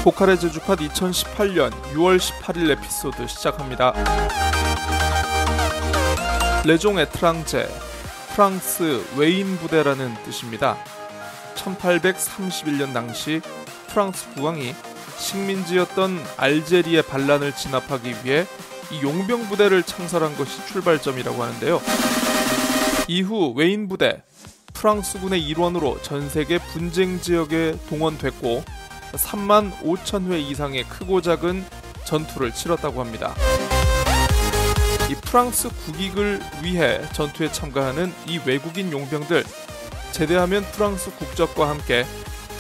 고칼의 제주팟 2018년 6월 18일 에피소드 시작합니다. 레종 에트랑제, 프랑스 외인 부대라는 뜻입니다. 1831년 당시 프랑스 국왕이 식민지였던 알제리의 반란을 진압하기 위해 이 용병 부대를 창설한 것이 출발점이라고 하는데요. 이후 외인 부대, 프랑스군의 일원으로 전 세계 분쟁 지역에 동원됐고 3만 5천 회 이상의 크고 작은 전투를 치렀다고 합니다. 이 프랑스 국익을 위해 전투에 참가하는 이 외국인 용병들, 제대하면 프랑스 국적과 함께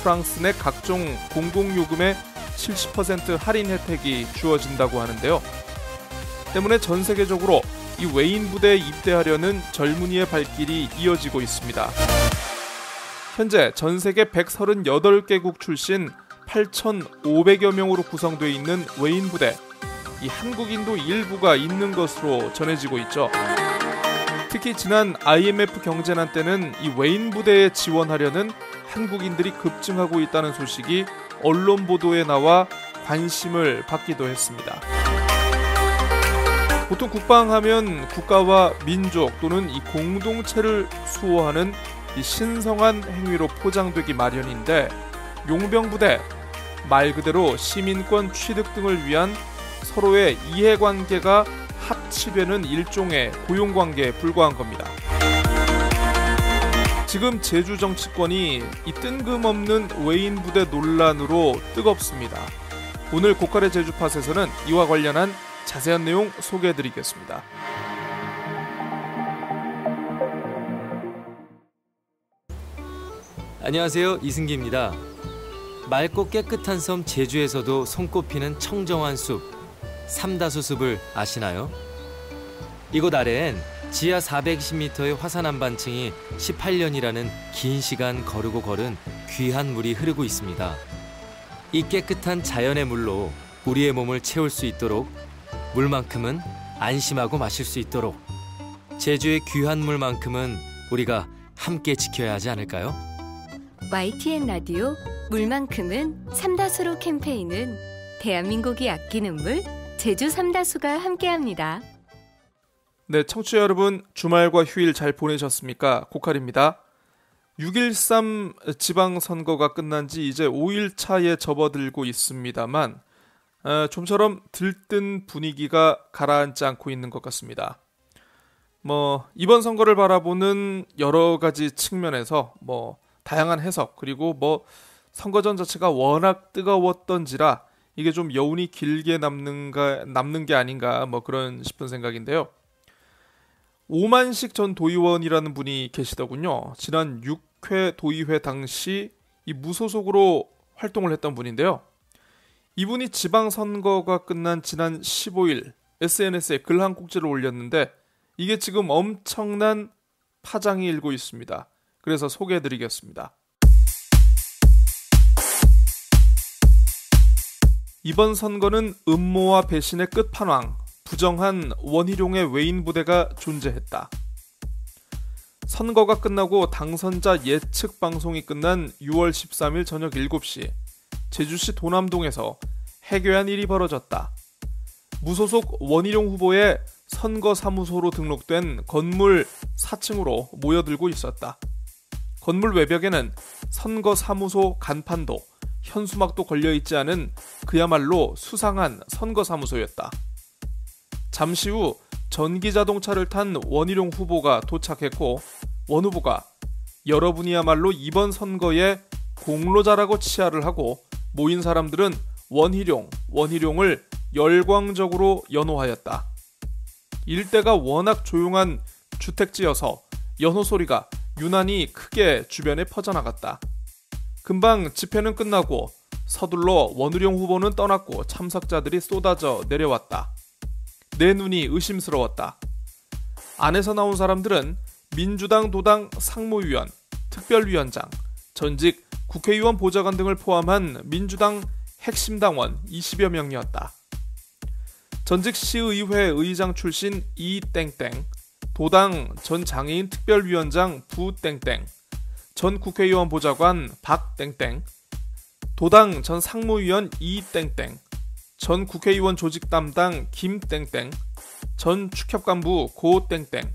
프랑스 내 각종 공공요금의 70% 할인 혜택이 주어진다고 하는데요. 때문에 전 세계적으로 이 외인 부대에 입대하려는 젊은이의 발길이 이어지고 있습니다. 현재 전 세계 138개국 출신 8,500여 명으로 구성되어 있는 외인 부대, 이 한국인도 일부가 있는 것으로 전해지고 있죠. 특히 지난 IMF 경제난 때는 이 외인 부대에 지원하려는 한국인들이 급증하고 있다는 소식이 언론 보도에 나와 관심을 받기도 했습니다. 보통 국방하면 국가와 민족 또는 이 공동체를 수호하는 이 신성한 행위로 포장되기 마련인데, 용병부대, 말 그대로 시민권 취득 등을 위한 서로의 이해관계가 합치되는 일종의 고용관계에 불과한 겁니다. 지금 제주 정치권이 이 뜬금없는 외인 부대 논란으로 뜨겁습니다. 오늘 고칼의 제주팟에서는 이와 관련한 자세한 내용 소개해드리겠습니다. 안녕하세요, 이승기입니다. 맑고 깨끗한 섬 제주에서도 손꼽히는 청정한 숲, 삼다수숲을 아시나요? 이곳 아래엔 지하 420m의 화산 한반층이 18년이라는 긴 시간 거르고 걸은 귀한 물이 흐르고 있습니다. 이 깨끗한 자연의 물로 우리의 몸을 채울 수 있도록, 물만큼은 안심하고 마실 수 있도록 제주의 귀한 물만큼은 우리가 함께 지켜야 하지 않을까요? YTN 라디오 물만큼은 삼다수로 캠페인은 대한민국이 아끼는 물 제주 삼다수가 함께합니다. 네, 청취자 여러분, 주말과 휴일 잘 보내셨습니까? 고칼입니다. 6.13 지방선거가 끝난 지 이제 5일차에 접어들고 있습니다만 좀처럼 들뜬 분위기가 가라앉지 않고 있는 것 같습니다. 이번 선거를 바라보는 여러 가지 측면에서 다양한 해석, 그리고 선거전 자체가 워낙 뜨거웠던지라 이게 좀 여운이 길게 남는 게 아닌가 그런 싶은 생각인데요. 오만식 전 도의원이라는 분이 계시더군요. 지난 6회 도의회 당시 이 무소속으로 활동을 했던 분인데요. 이분이 지방선거가 끝난 지난 15일 SNS에 글 한 꼭지를 올렸는데 이게 지금 엄청난 파장이 일고 있습니다. 그래서 소개해드리겠습니다. 이번 선거는 음모와 배신의 끝판왕, 부정한 원희룡의 외인 부대가 존재했다. 선거가 끝나고 당선자 예측 방송이 끝난 6월 13일 저녁 7시 제주시 도남동에서 해괴한 일이 벌어졌다. 무소속 원희룡 후보의 선거사무소로 등록된 건물 4층으로 모여들고 있었다. 건물 외벽에는 선거사무소 간판도 현수막도 걸려있지 않은 그야말로 수상한 선거사무소였다. 잠시 후 전기자동차를 탄 원희룡 후보가 도착했고 원 후보가 여러분이야말로 이번 선거에 공로자라고 치하를 하고 모인 사람들은 원희룡을 열광적으로 연호하였다. 일대가 워낙 조용한 주택지여서 연호 소리가 유난히 크게 주변에 퍼져나갔다. 금방 집회는 끝나고 서둘러 원희룡 후보는 떠났고 참석자들이 쏟아져 내려왔다. 내 눈이 의심스러웠다. 안에서 나온 사람들은 민주당 도당 상무위원, 특별위원장, 전직 국회의원 보좌관 등을 포함한 민주당 핵심 당원 20여 명이었다. 전직 시의회 의장 출신 이땡땡, 도당 전 장애인 특별위원장 부땡땡, 전 국회의원 보좌관 박땡땡, 도당 전 상무위원 이땡땡, 전 국회의원 조직 담당 김땡땡, 전 축협간부 고땡땡,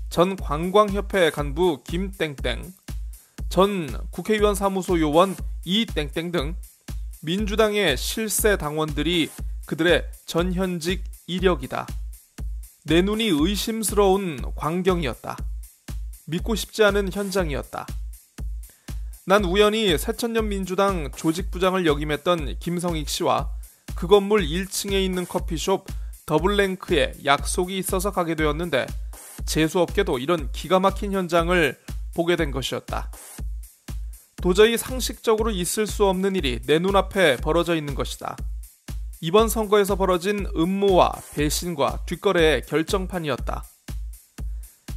전 관광협회 간부 김땡땡, 전 국회의원 사무소 요원 이땡땡 등 민주당의 실세 당원들이 그들의 전현직 이력이다. 내 눈이 의심스러운 광경이었다. 믿고 싶지 않은 현장이었다. 난 우연히 새천년 민주당 조직부장을 역임했던 김성익 씨와 그 건물 1층에 있는 커피숍 더블랭크에 약속이 있어서 가게 되었는데 재수없게도 이런 기가 막힌 현장을 보게 된 것이었다. 도저히 상식적으로 있을 수 없는 일이 내 눈앞에 벌어져 있는 것이다. 이번 선거에서 벌어진 음모와 배신과 뒷거래의 결정판이었다.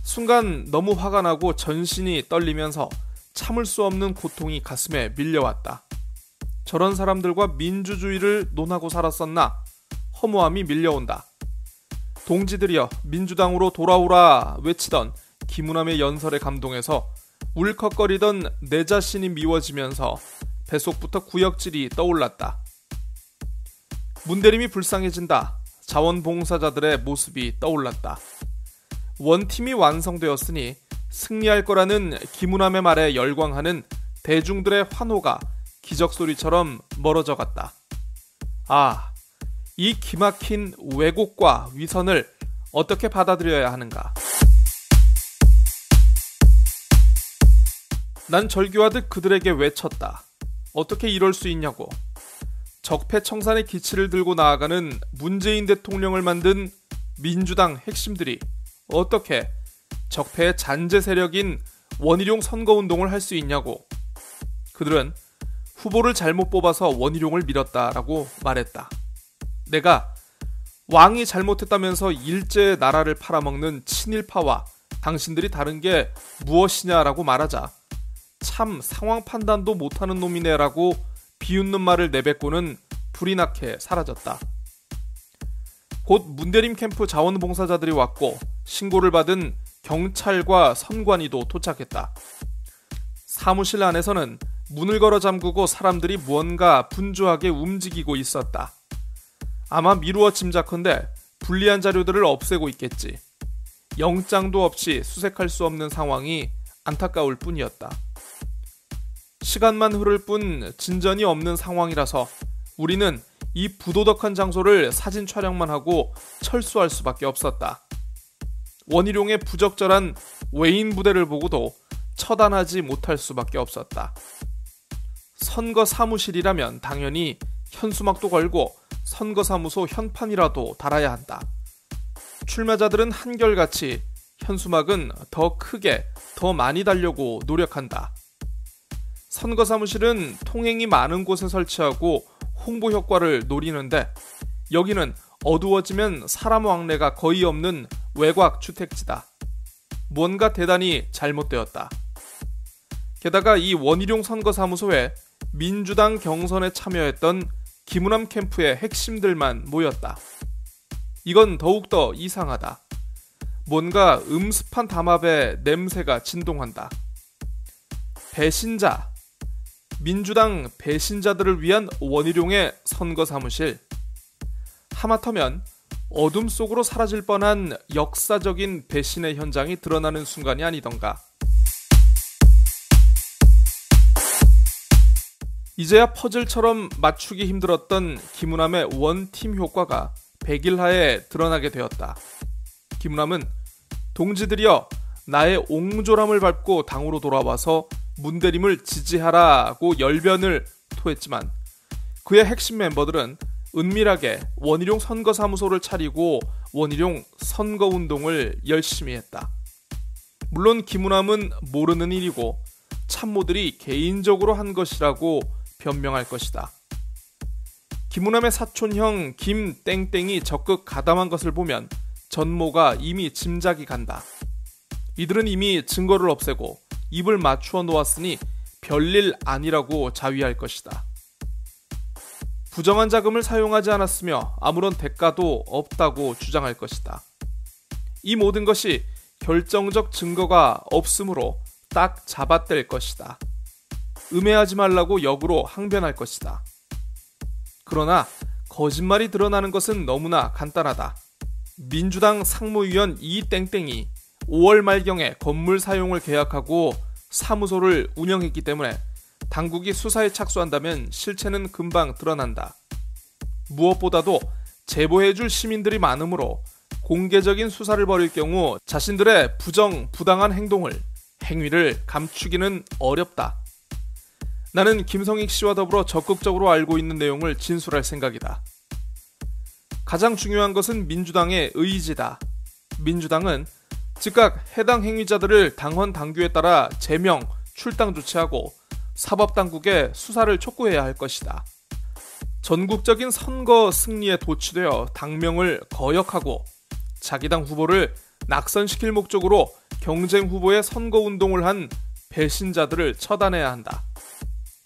순간 너무 화가 나고 전신이 떨리면서 참을 수 없는 고통이 가슴에 밀려왔다. 저런 사람들과 민주주의를 논하고 살았었나? 허무함이 밀려온다. 동지들이여 민주당으로 돌아오라 외치던 김우남의 연설에 감동해서 울컥거리던 내 자신이 미워지면서 뱃속부터 구역질이 떠올랐다. 문대림이 불쌍해진다. 자원봉사자들의 모습이 떠올랐다. 원팀이 완성되었으니 승리할 거라는 김우남의 말에 열광하는 대중들의 환호가 기적소리처럼 멀어져 갔다. 아, 이 기막힌 왜곡과 위선을 어떻게 받아들여야 하는가? 난 절규하듯 그들에게 외쳤다. 어떻게 이럴 수 있냐고. 적폐청산의 기치를 들고 나아가는 문재인 대통령을 만든 민주당 핵심들이 어떻게 적폐의 잔재 세력인 원희룡 선거운동을 할 수 있냐고. 그들은 후보를 잘못 뽑아서 원희룡을 밀었다라고 말했다. 내가 왕이 잘못했다면서 일제의 나라를 팔아먹는 친일파와 당신들이 다른 게 무엇이냐라고 말하자 참 상황 판단도 못하는 놈이네라고 비웃는 말을 내뱉고는 불이 나게 사라졌다. 곧 문대림 캠프 자원봉사자들이 왔고 신고를 받은 경찰과 선관위도 도착했다. 사무실 안에서는 문을 걸어 잠그고 사람들이 무언가 분주하게 움직이고 있었다. 아마 미루어 짐작컨대 불리한 자료들을 없애고 있겠지. 영장도 없이 수색할 수 없는 상황이 안타까울 뿐이었다. 시간만 흐를 뿐 진전이 없는 상황이라서 우리는 이 부도덕한 장소를 사진 촬영만 하고 철수할 수밖에 없었다. 원희룡의 부적절한 외인 부대를 보고도 처단하지 못할 수밖에 없었다. 선거 사무실이라면 당연히 현수막도 걸고 선거사무소 현판이라도 달아야 한다. 출마자들은 한결같이 현수막은 더 크게, 더 많이 달려고 노력한다. 선거사무실은 통행이 많은 곳에 설치하고 홍보 효과를 노리는데 여기는 어두워지면 사람 왕래가 거의 없는 외곽 주택지다. 뭔가 대단히 잘못되었다. 게다가 이 원희룡 선거사무소에 민주당 경선에 참여했던 김우남 캠프의 핵심들만 모였다. 이건 더욱더 이상하다. 뭔가 음습한 담합의 냄새가 진동한다. 배신자, 민주당 배신자들을 위한 원희룡의 선거사무실. 하마터면 어둠 속으로 사라질 뻔한 역사적인 배신의 현장이 드러나는 순간이 아니던가. 이제야 퍼즐처럼 맞추기 힘들었던 김우남의 원팀 효과가 100일 하에 드러나게 되었다. 김우남은 동지들이여 나의 옹졸함을 밟고 당으로 돌아와서 문대림을 지지하라고 열변을 토했지만 그의 핵심 멤버들은 은밀하게 원희룡 선거사무소를 차리고 원희룡 선거운동을 열심히 했다. 물론 김우남은 모르는 일이고 참모들이 개인적으로 한 것이라고 변명할 것이다. 김우남의 사촌형 김땡땡이 적극 가담한 것을 보면 전모가 이미 짐작이 간다. 이들은 이미 증거를 없애고 입을 맞추어 놓았으니 별일 아니라고 자위할 것이다. 부정한 자금을 사용하지 않았으며 아무런 대가도 없다고 주장할 것이다. 이 모든 것이 결정적 증거가 없으므로 딱 잡아댈 것이다. 음해하지 말라고 역으로 항변할 것이다. 그러나 거짓말이 드러나는 것은 너무나 간단하다. 민주당 상무위원 이땡땡이 5월 말경에 건물 사용을 계약하고 사무소를 운영했기 때문에 당국이 수사에 착수한다면 실체는 금방 드러난다. 무엇보다도 제보해줄 시민들이 많으므로 공개적인 수사를 벌일 경우 자신들의 부당한 행위를 감추기는 어렵다. 나는 김성익 씨와 더불어 적극적으로 알고 있는 내용을 진술할 생각이다. 가장 중요한 것은 민주당의 의지다. 민주당은 즉각 해당 행위자들을 당헌 당규에 따라 제명, 출당 조치하고 사법당국에 수사를 촉구해야 할 것이다. 전국적인 선거 승리에 도취되어 당명을 거역하고 자기 당 후보를 낙선시킬 목적으로 경쟁 후보의 선거운동을 한 배신자들을 처단해야 한다.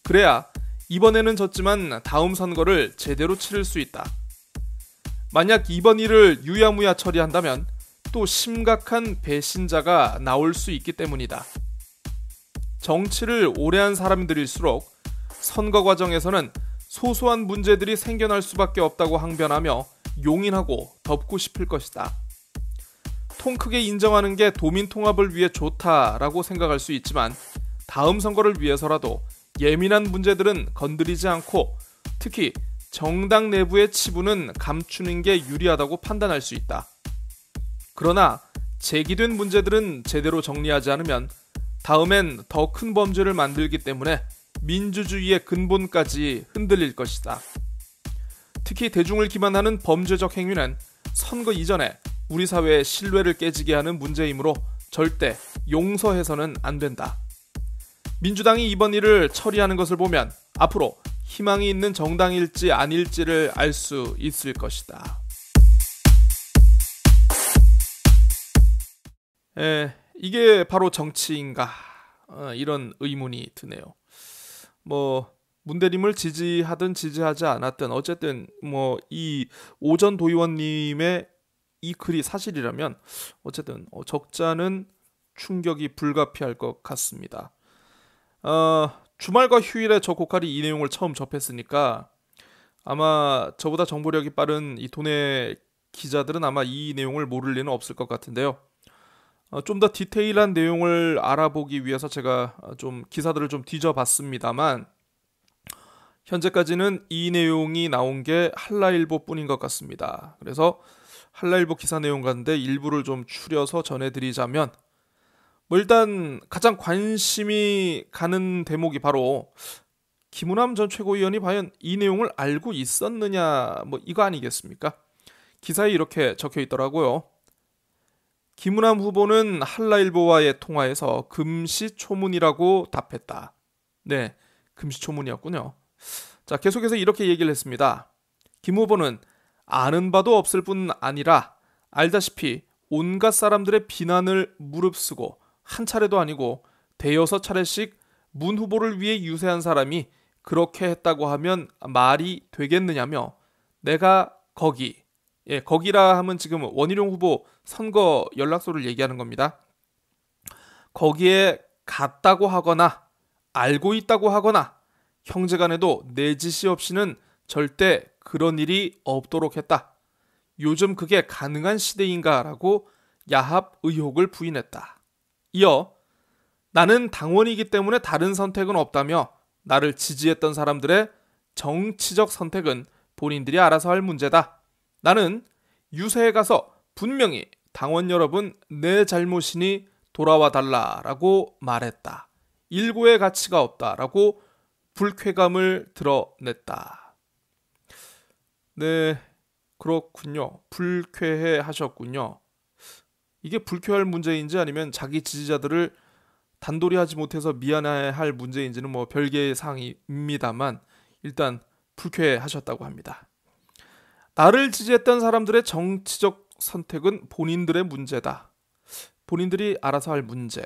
그래야 이번에는 졌지만 다음 선거를 제대로 치를 수 있다. 만약 이번 일을 유야무야 처리한다면 또 심각한 배신자가 나올 수 있기 때문이다. 정치를 오래 한 사람들일수록 선거 과정에서는 소소한 문제들이 생겨날 수밖에 없다고 항변하며 용인하고 덮고 싶을 것이다. 통 크게 인정하는 게 도민 통합을 위해 좋다라고 생각할 수 있지만 다음 선거를 위해서라도 예민한 문제들은 건드리지 않고 특히 정당 내부의 치부는 감추는 게 유리하다고 판단할 수 있다. 그러나 제기된 문제들은 제대로 정리하지 않으면 다음엔 더 큰 범죄를 만들기 때문에 민주주의의 근본까지 흔들릴 것이다. 특히 대중을 기만하는 범죄적 행위는 선거 이전에 우리 사회의 신뢰를 깨지게 하는 문제이므로 절대 용서해서는 안 된다. 민주당이 이번 일을 처리하는 것을 보면 앞으로 희망이 있는 정당일지 아닐지를 알 수 있을 것이다. 이게 바로 정치인가? 이런 의문이 드네요. 문대림을 지지하든 지지하지 않았든 어쨌든 이 오전 도의원님의 이 글이 사실이라면 어쨌든 적잖은 충격이 불가피할 것 같습니다. 주말과 휴일에 저 고칼이 이 내용을 처음 접했으니까 아마 저보다 정보력이 빠른 이 도내 기자들은 아마 이 내용을 모를 리는 없을 것 같은데요. 좀 더 디테일한 내용을 알아보기 위해서 제가 좀 기사들을 좀 뒤져봤습니다만 현재까지는 이 내용이 나온 게 한라일보뿐인 것 같습니다. 그래서 한라일보 기사 내용 가운데 일부를 좀 추려서 전해드리자면 일단 가장 관심이 가는 대목이 바로 김우남 전 최고위원이 과연 이 내용을 알고 있었느냐 이거 아니겠습니까? 기사에 이렇게 적혀 있더라고요. 김우남 후보는 한라일보와의 통화에서 금시초문이라고 답했다. 네, 금시초문이었군요. 자, 계속해서 이렇게 얘기를 했습니다. 김 후보는 아는 바도 없을 뿐 아니라 알다시피 온갖 사람들의 비난을 무릅쓰고 한 차례도 아니고 대여섯 차례씩 문 후보를 위해 유세한 사람이 그렇게 했다고 하면 말이 되겠느냐며 내가 거기라 하면 지금 원희룡 후보 선거 연락소를 얘기하는 겁니다. 거기에 갔다고 하거나 알고 있다고 하거나 형제간에도 내짓이 없이는 절대 그런 일이 없도록 했다. 요즘 그게 가능한 시대인가라고 야합 의혹을 부인했다. 이어 나는 당원이기 때문에 다른 선택은 없다며 나를 지지했던 사람들의 정치적 선택은 본인들이 알아서 할 문제다. 나는 유세에 가서 분명히 당원 여러분 내 잘못이니 돌아와 달라라고 말했다. 일고의 가치가 없다라고 불쾌감을 드러냈다. 네, 그렇군요. 불쾌해 하셨군요. 이게 불쾌할 문제인지 아니면 자기 지지자들을 단돌이 하지 못해서 미안해할 문제인지는 별개의 사항입니다만 일단 불쾌해 하셨다고 합니다. 나를 지지했던 사람들의 정치적 선택은 본인들의 문제다. 본인들이 알아서 할 문제.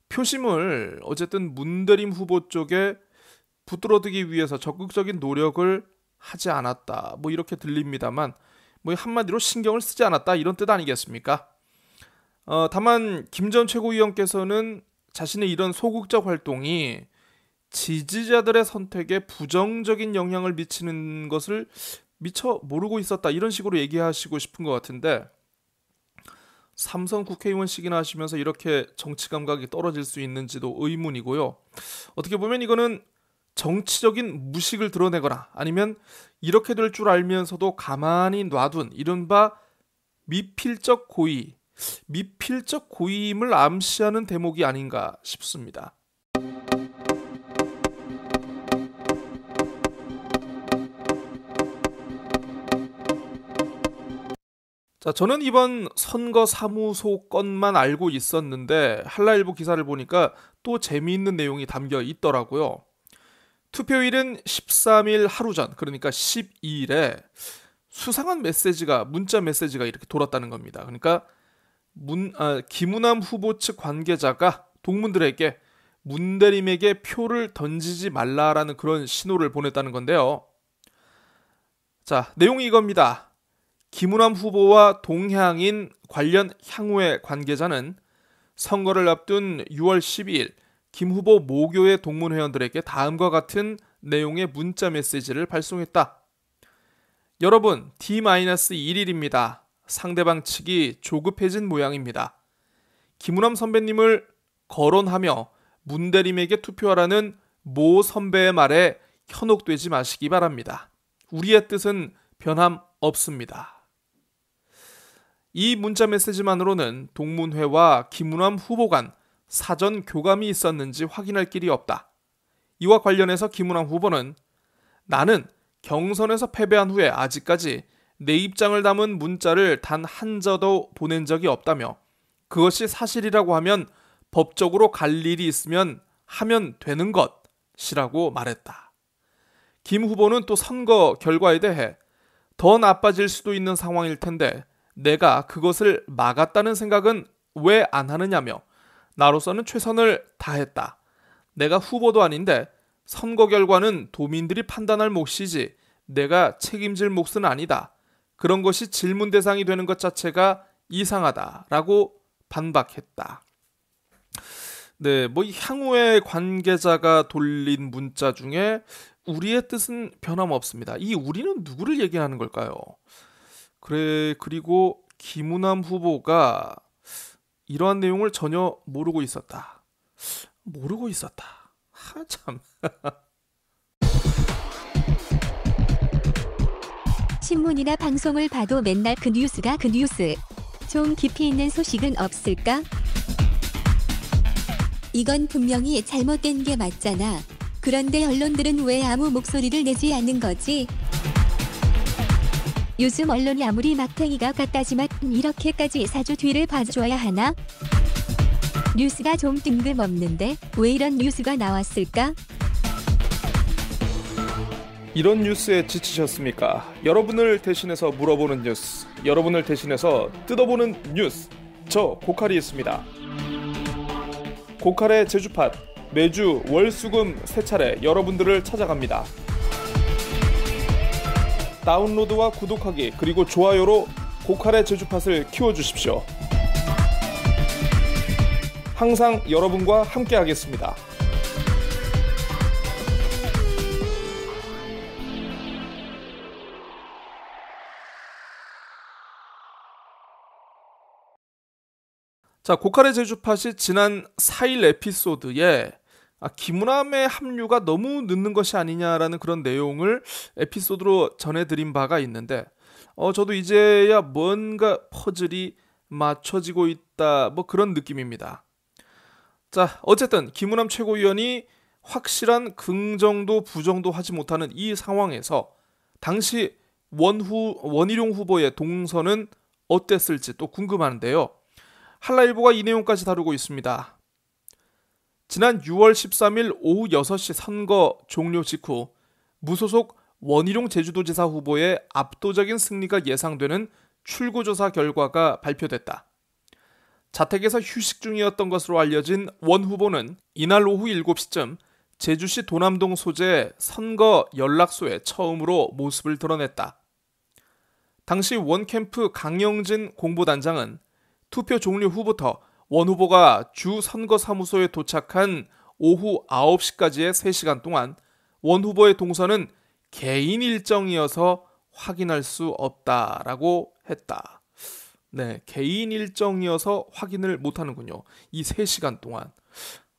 표심을 어쨌든 문대림 후보 쪽에 붙들어두기 위해서 적극적인 노력을 하지 않았다. 이렇게 들립니다만 한마디로 신경을 쓰지 않았다 이런 뜻 아니겠습니까? 다만 김 전 최고위원께서는 자신의 이런 소극적 활동이 지지자들의 선택에 부정적인 영향을 미치는 것을 미처 모르고 있었다, 이런 식으로 얘기하시고 싶은 것 같은데, 삼선 국회의원씩이나 하시면서 이렇게 정치 감각이 떨어질 수 있는지도 의문이고요. 어떻게 보면 이거는 정치적인 무식을 드러내거나 아니면 이렇게 될 줄 알면서도 가만히 놔둔 이른바 미필적 고의임을 암시하는 대목이 아닌가 싶습니다. 자, 저는 이번 선거사무소 건만 알고 있었는데 한라일보 기사를 보니까 또 재미있는 내용이 담겨 있더라고요. 투표일은 13일 하루 전, 그러니까 12일에 수상한 문자 메시지가 이렇게 돌았다는 겁니다. 그러니까 김우남 후보 측 관계자가 동문들에게 문대림에게 표를 던지지 말라라는 그런 신호를 보냈다는 건데요. 자, 내용이 이겁니다. 김우남 후보와 동향인 관련 향후의 관계자는 선거를 앞둔 6월 12일 김 후보 모교의 동문회원들에게 다음과 같은 내용의 문자 메시지를 발송했다. 여러분, D-1일입니다. 상대방 측이 조급해진 모양입니다. 김우남 선배님을 거론하며 문대림에게 투표하라는 모 선배의 말에 현혹되지 마시기 바랍니다. 우리의 뜻은 변함 없습니다. 이 문자 메시지만으로는 동문회와 김우남 후보 간 사전 교감이 있었는지 확인할 길이 없다. 이와 관련해서 김우남 후보는 나는 경선에서 패배한 후에 아직까지 내 입장을 담은 문자를 단 한 자도 보낸 적이 없다며 그것이 사실이라고 하면 법적으로 갈 일이 있으면 하면 되는 것이라고 말했다. 김 후보는 또 선거 결과에 대해 더 나빠질 수도 있는 상황일 텐데 내가 그것을 막았다는 생각은 왜 안 하느냐며 나로서는 최선을 다했다. 내가 후보도 아닌데 선거 결과는 도민들이 판단할 몫이지 내가 책임질 몫은 아니다. 그런 것이 질문 대상이 되는 것 자체가 이상하다라고 반박했다. 네, 이 향후의 관계자가 돌린 문자 중에 우리의 뜻은 변함없습니다. 이 우리는 누구를 얘기하는 걸까요? 그리고 김우남 후보가 이러한 내용을 전혀 모르고 있었다. 참. 신문이나 방송을 봐도 맨날 그 뉴스가 그 뉴스. 좀 깊이 있는 소식은 없을까? 이건 분명히 잘못된 게 맞잖아. 그런데 언론들은 왜 아무 목소리를 내지 않는 거지? 요즘 언론이 아무리 막탱이가 같다지만 이렇게까지 사주 뒤를 봐줘야 하나? 뉴스가 좀 뜬금없는데 왜 이런 뉴스가 나왔을까? 이런 뉴스에 지치셨습니까? 여러분을 대신해서 물어보는 뉴스, 여러분을 대신해서 뜯어보는 뉴스, 저 고칼이 있습니다. 고칼의 제주팟, 매주 월수금 3차례 여러분들을 찾아갑니다. 다운로드와 구독하기 그리고 좋아요로 고칼의 제주팟을 키워주십시오. 항상 여러분과 함께 하겠습니다. 자, 고칼의 제주팟이 지난 4일 에피소드에 김우남의 합류가 너무 늦는 것이 아니냐라는 그런 내용을 에피소드로 전해드린 바가 있는데 저도 이제야 뭔가 퍼즐이 맞춰지고 있다, 그런 느낌입니다. 자, 어쨌든 김우남 최고위원이 확실한 긍정도 부정도 하지 못하는 이 상황에서 당시 원희룡 후보의 동선은 어땠을지 또 궁금한데요. 한라일보가 이 내용까지 다루고 있습니다. 지난 6월 13일 오후 6시 선거 종료 직후 무소속 원희룡 제주도지사 후보의 압도적인 승리가 예상되는 출구조사 결과가 발표됐다. 자택에서 휴식 중이었던 것으로 알려진 원 후보는 이날 오후 7시쯤 제주시 도남동 소재 선거 연락소에 처음으로 모습을 드러냈다. 당시 원 캠프 강영진 공보단장은 투표 종료 후부터 원 후보가 주 선거사무소에 도착한 오후 9시까지의 3시간 동안 원 후보의 동선은 개인 일정이어서 확인할 수 없다라고 했다. 네, 개인 일정이어서 확인을 못하는군요. 이 3시간 동안.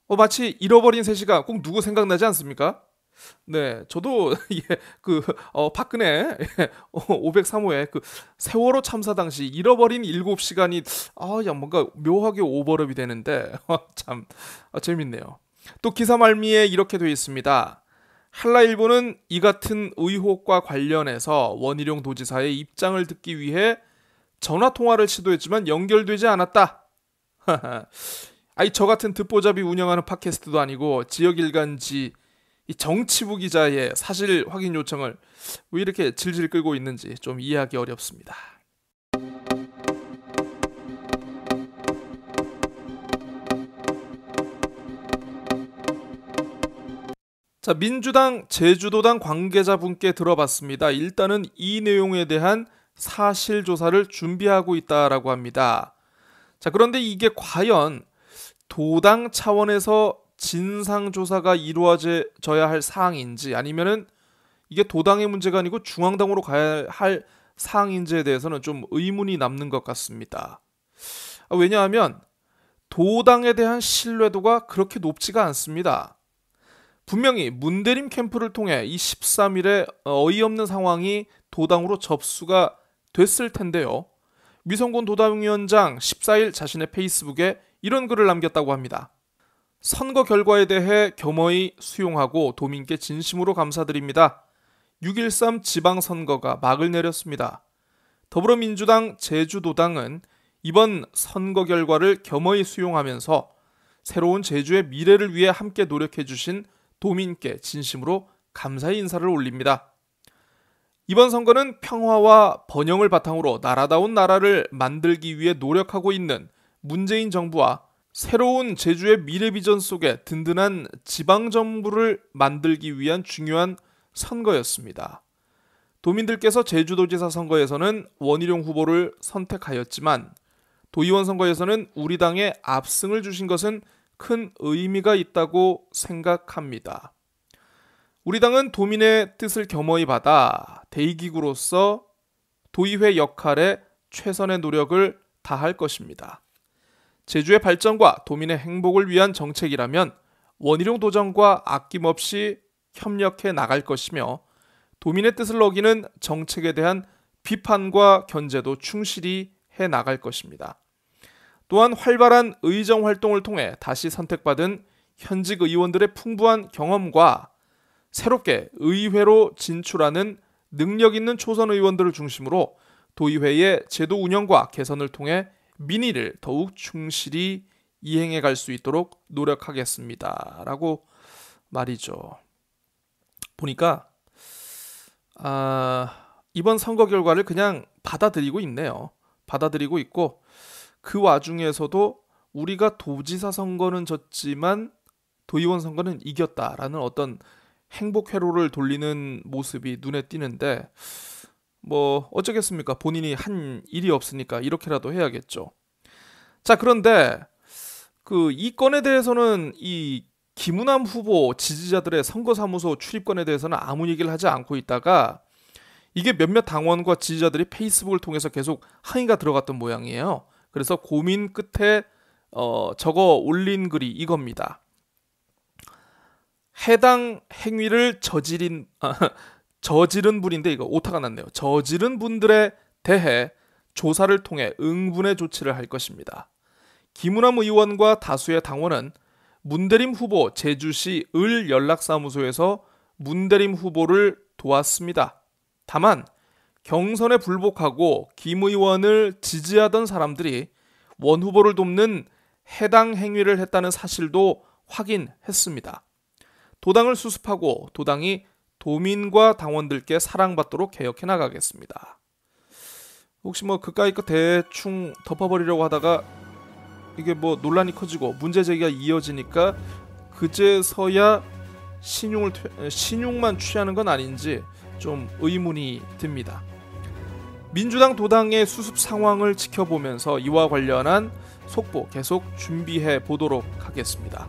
마치 잃어버린 3시간 꼭 누구 생각나지 않습니까? 네, 저도 박근혜 503호의 그 세월호 참사 당시 잃어버린 7시간이 뭔가 묘하게 오버랩이 되는데 참 재밌네요. 또 기사 말미에 이렇게 되어 있습니다. 한라일보는 이 같은 의혹과 관련해서 원희룡 도지사의 입장을 듣기 위해 전화통화를 시도했지만 연결되지 않았다. 저 같은 듣보잡이 운영하는 팟캐스트도 아니고 지역일간지 이 정치부 기자의 사실 확인 요청을 왜 이렇게 질질 끌고 있는지 좀 이해하기 어렵습니다. 자, 민주당 제주도당 관계자분께 들어봤습니다. 일단은 이 내용에 대한 사실 조사를 준비하고 있다라고 합니다. 자, 그런데 이게 과연 도당 차원에서 진상조사가 이루어져야 할 사항인지 아니면은 이게 도당의 문제가 아니고 중앙당으로 가야 할 사항인지에 대해서는 좀 의문이 남는 것 같습니다. 왜냐하면 도당에 대한 신뢰도가 그렇게 높지가 않습니다. 분명히 문대림 캠프를 통해 이 13일에 어이없는 상황이 도당으로 접수가 됐을 텐데요. 미성곤 도당위원장 14일 자신의 페이스북에 이런 글을 남겼다고 합니다. 선거 결과에 대해 겸허히 수용하고 도민께 진심으로 감사드립니다. 6.13 지방선거가 막을 내렸습니다. 더불어민주당 제주도당은 이번 선거 결과를 겸허히 수용하면서 새로운 제주의 미래를 위해 함께 노력해주신 도민께 진심으로 감사의 인사를 올립니다. 이번 선거는 평화와 번영을 바탕으로 나라다운 나라를 만들기 위해 노력하고 있는 문재인 정부와 새로운 제주의 미래 비전 속에 든든한 지방정부를 만들기 위한 중요한 선거였습니다. 도민들께서 제주도지사 선거에서는 원희룡 후보를 선택하였지만 도의원 선거에서는 우리 당에 압승을 주신 것은 큰 의미가 있다고 생각합니다. 우리 당은 도민의 뜻을 겸허히 받아 대의기구로서 도의회 역할에 최선의 노력을 다할 것입니다. 제주의 발전과 도민의 행복을 위한 정책이라면 원희룡 도정과 아낌없이 협력해 나갈 것이며 도민의 뜻을 어기는 정책에 대한 비판과 견제도 충실히 해 나갈 것입니다. 또한 활발한 의정 활동을 통해 다시 선택받은 현직 의원들의 풍부한 경험과 새롭게 의회로 진출하는 능력 있는 초선 의원들을 중심으로 도의회의 제도 운영과 개선을 통해 민의를 더욱 충실히 이행해 갈 수 있도록 노력하겠습니다. 라고 말이죠. 보니까 이번 선거 결과를 그냥 받아들이고 있네요. 받아들이고 있고 그 와중에서도 우리가 도지사 선거는 졌지만 도의원 선거는 이겼다라는 어떤 행복 회로를 돌리는 모습이 눈에 띄는데 어쩌겠습니까? 본인이 한 일이 없으니까 이렇게라도 해야겠죠. 자, 그런데 이 건에 대해서는 이 김우남 후보 지지자들의 선거사무소 출입건에 대해서는 아무 얘기를 하지 않고 있다가 이게 몇몇 당원과 지지자들이 페이스북을 통해서 계속 항의가 들어갔던 모양이에요. 그래서 고민 끝에 적어 올린 글이 이겁니다. 해당 행위를 저지른 분인데 이거 오타가 났네요. 저지른 분들에 대해 조사를 통해 응분의 조치를 할 것입니다. 김우남 의원과 다수의 당원은 문대림 후보 제주시 을 연락사무소에서 문대림 후보를 도왔습니다. 다만 경선에 불복하고 김 의원을 지지하던 사람들이 원 후보를 돕는 해당 행위를 했다는 사실도 확인했습니다. 도당을 수습하고 도당이 도민과 당원들께 사랑받도록 개혁해 나가겠습니다. 혹시 그까이 거 대충 덮어버리려고 하다가 이게 논란이 커지고 문제 제기가 이어지니까 그제서야 신용만 취하는 건 아닌지 좀 의문이 듭니다. 민주당 도당의 수습 상황을 지켜보면서 이와 관련한 속보 계속 준비해 보도록 하겠습니다.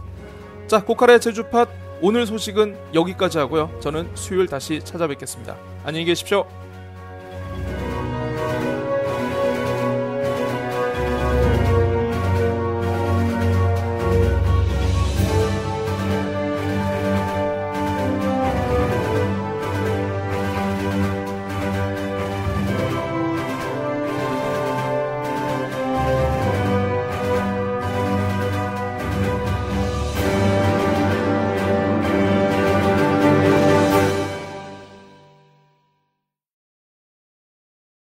자, 고칼의 제주팟 오늘 소식은 여기까지 하고요. 저는 수요일 다시 찾아뵙겠습니다. 안녕히 계십시오.